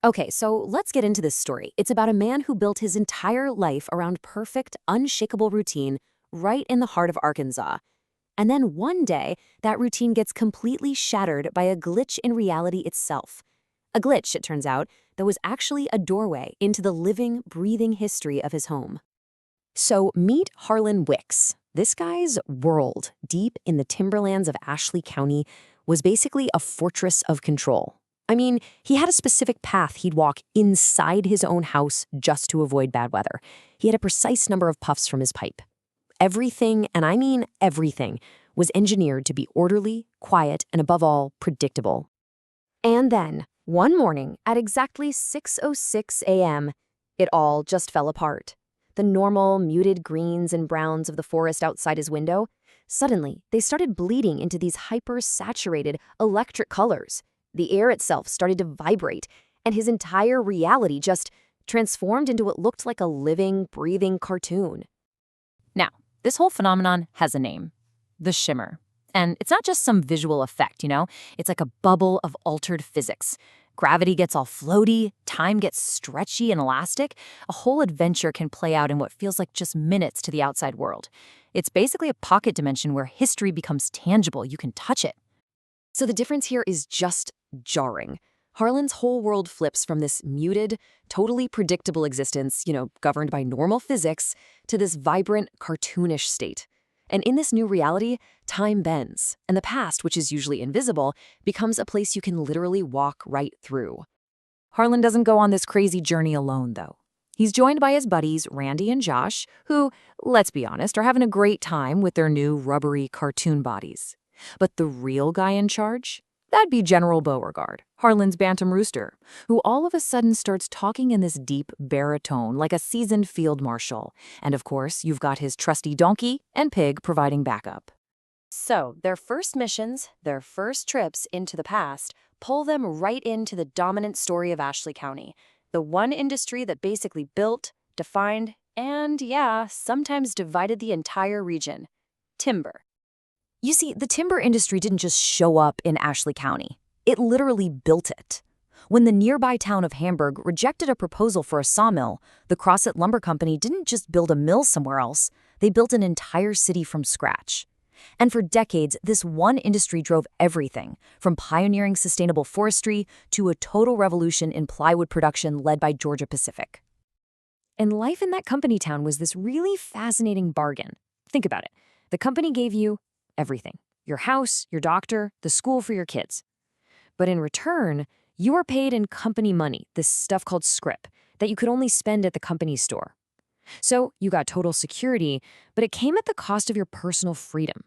Okay, so let's get into this story. It's about a man who built his entire life around perfect, unshakable routine right in the heart of Arkansas. And then one day, that routine gets completely shattered by a glitch in reality itself. A glitch, it turns out, that was actually a doorway into the living, breathing history of his home. So meet Harlan Wicks. This guy's world, deep in the timberlands of Ashley County, was basically a fortress of control. I mean, he had a specific path he'd walk inside his own house just to avoid bad weather. He had a precise number of puffs from his pipe. Everything, and I mean everything, was engineered to be orderly, quiet, and above all, predictable. And then, one morning, at exactly 6:06 a.m., it all just fell apart. The normal, muted greens and browns of the forest outside his window, suddenly, they started bleeding into these hyper-saturated electric colors. The air itself started to vibrate, and his entire reality just transformed into what looked like a living, breathing cartoon. Now, this whole phenomenon has a name, the shimmer. And it's not just some visual effect, It's like a bubble of altered physics. Gravity gets all floaty, time gets stretchy and elastic. A whole adventure can play out in what feels like just minutes to the outside world. It's basically a pocket dimension where history becomes tangible. You can touch it. So the difference here is just jarring. Harlan's whole world flips from this muted, totally predictable existence, governed by normal physics, to this vibrant, cartoonish state. And in this new reality, time bends, and the past, which is usually invisible, becomes a place you can literally walk right through. Harlan doesn't go on this crazy journey alone, though. He's joined by his buddies, Randy and Josh, who, let's be honest, are having a great time with their new rubbery cartoon bodies. But the real guy in charge? That'd be General Beauregard, Harlan's bantam rooster, who all of a sudden starts talking in this deep baritone like a seasoned field marshal. And of course, you've got his trusty donkey and pig providing backup. So, their first missions, their first trips into the past, pull them right into the dominant story of Ashley County, the one industry that basically built, defined, and sometimes divided the entire region: timber. You see, the timber industry didn't just show up in Ashley County. It literally built it. When the nearby town of Hamburg rejected a proposal for a sawmill, the Crossett Lumber Company didn't just build a mill somewhere else. They built an entire city from scratch. And for decades, this one industry drove everything, from pioneering sustainable forestry to a total revolution in plywood production led by Georgia Pacific. And life in that company town was this really fascinating bargain. Think about it. The company gave you everything: your house, your doctor, the school for your kids. But in return, you were paid in company money, this stuff called scrip, that you could only spend at the company store. So you got total security, but it came at the cost of your personal freedom.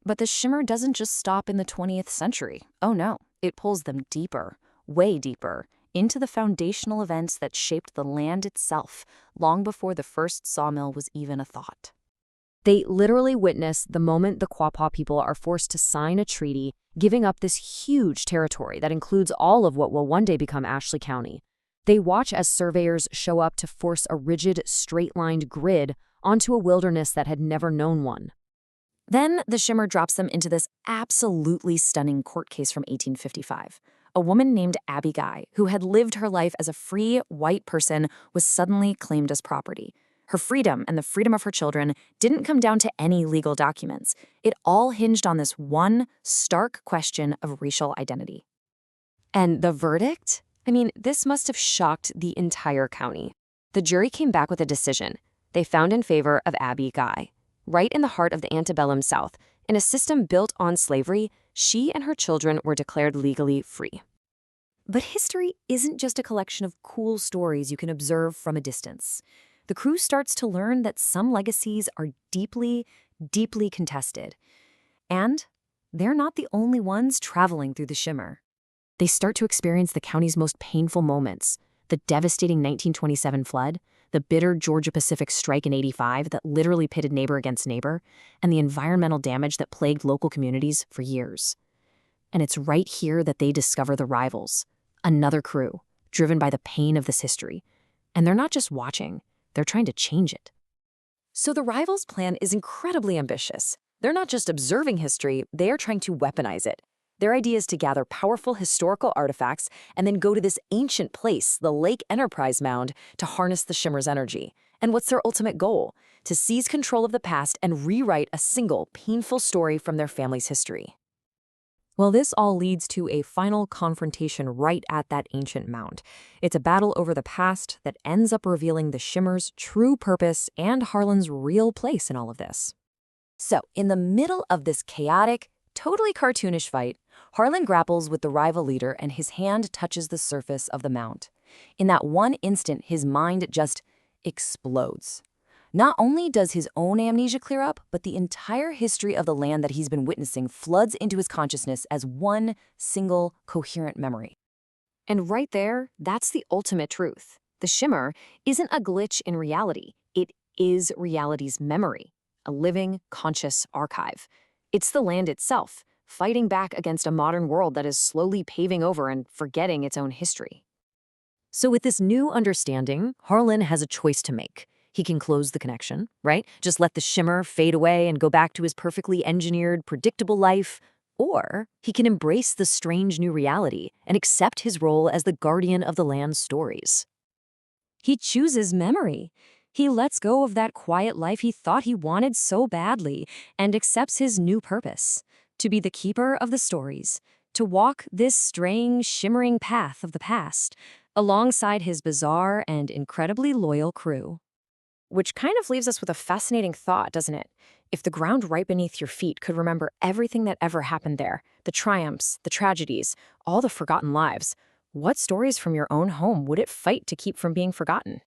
But the shimmer doesn't just stop in the 20th century. Oh no, it pulls them deeper, way deeper, into the foundational events that shaped the land itself, long before the first sawmill was even a thought. They literally witness the moment the Quapaw people are forced to sign a treaty, giving up this huge territory that includes all of what will one day become Ashley County. They watch as surveyors show up to force a rigid, straight-lined grid onto a wilderness that had never known one. Then the shimmer drops them into this absolutely stunning court case from 1855. A woman named Abby Guy, who had lived her life as a free, white person, was suddenly claimed as property. Her freedom and the freedom of her children didn't come down to any legal documents. It all hinged on this one stark question of racial identity. And the verdict? I mean, this must have shocked the entire county. The jury came back with a decision. They found in favor of Abby Guy. Right in the heart of the antebellum South, in a system built on slavery, she and her children were declared legally free. But history isn't just a collection of cool stories you can observe from a distance. The crew starts to learn that some legacies are deeply, deeply contested. And they're not the only ones traveling through the shimmer. They start to experience the county's most painful moments: the devastating 1927 flood, the bitter Georgia Pacific strike in '85 that literally pitted neighbor against neighbor, and the environmental damage that plagued local communities for years. And it's right here that they discover the rivals, another crew, driven by the pain of this history. And they're not just watching. They're trying to change it. So the rivals' plan is incredibly ambitious. They're not just observing history, they are trying to weaponize it. Their idea is to gather powerful historical artifacts and then go to this ancient place, the Lake Enterprise Mound, to harness the shimmer's energy. And what's their ultimate goal? To seize control of the past and rewrite a single, painful story from their family's history. Well, this all leads to a final confrontation right at that ancient mound. It's a battle over the past that ends up revealing the Shimmer's true purpose and Harlan's real place in all of this. So, in the middle of this chaotic, totally cartoonish fight, Harlan grapples with the rival leader and his hand touches the surface of the mound. In that one instant, his mind just explodes. Not only does his own amnesia clear up, but the entire history of the land that he's been witnessing floods into his consciousness as one single, coherent memory. And right there, that's the ultimate truth. The shimmer isn't a glitch in reality. It is reality's memory, a living, conscious archive. It's the land itself, fighting back against a modern world that is slowly paving over and forgetting its own history. So with this new understanding, Harlan has a choice to make. He can close the connection, right? Just let the shimmer fade away and go back to his perfectly engineered, predictable life. Or he can embrace the strange new reality and accept his role as the guardian of the land's stories. He chooses memory. He lets go of that quiet life he thought he wanted so badly and accepts his new purpose, to be the keeper of the stories, to walk this strange, shimmering path of the past alongside his bizarre and incredibly loyal crew. Which kind of leaves us with a fascinating thought, doesn't it? If the ground right beneath your feet could remember everything that ever happened there, the triumphs, the tragedies, all the forgotten lives, what stories from your own home would it fight to keep from being forgotten?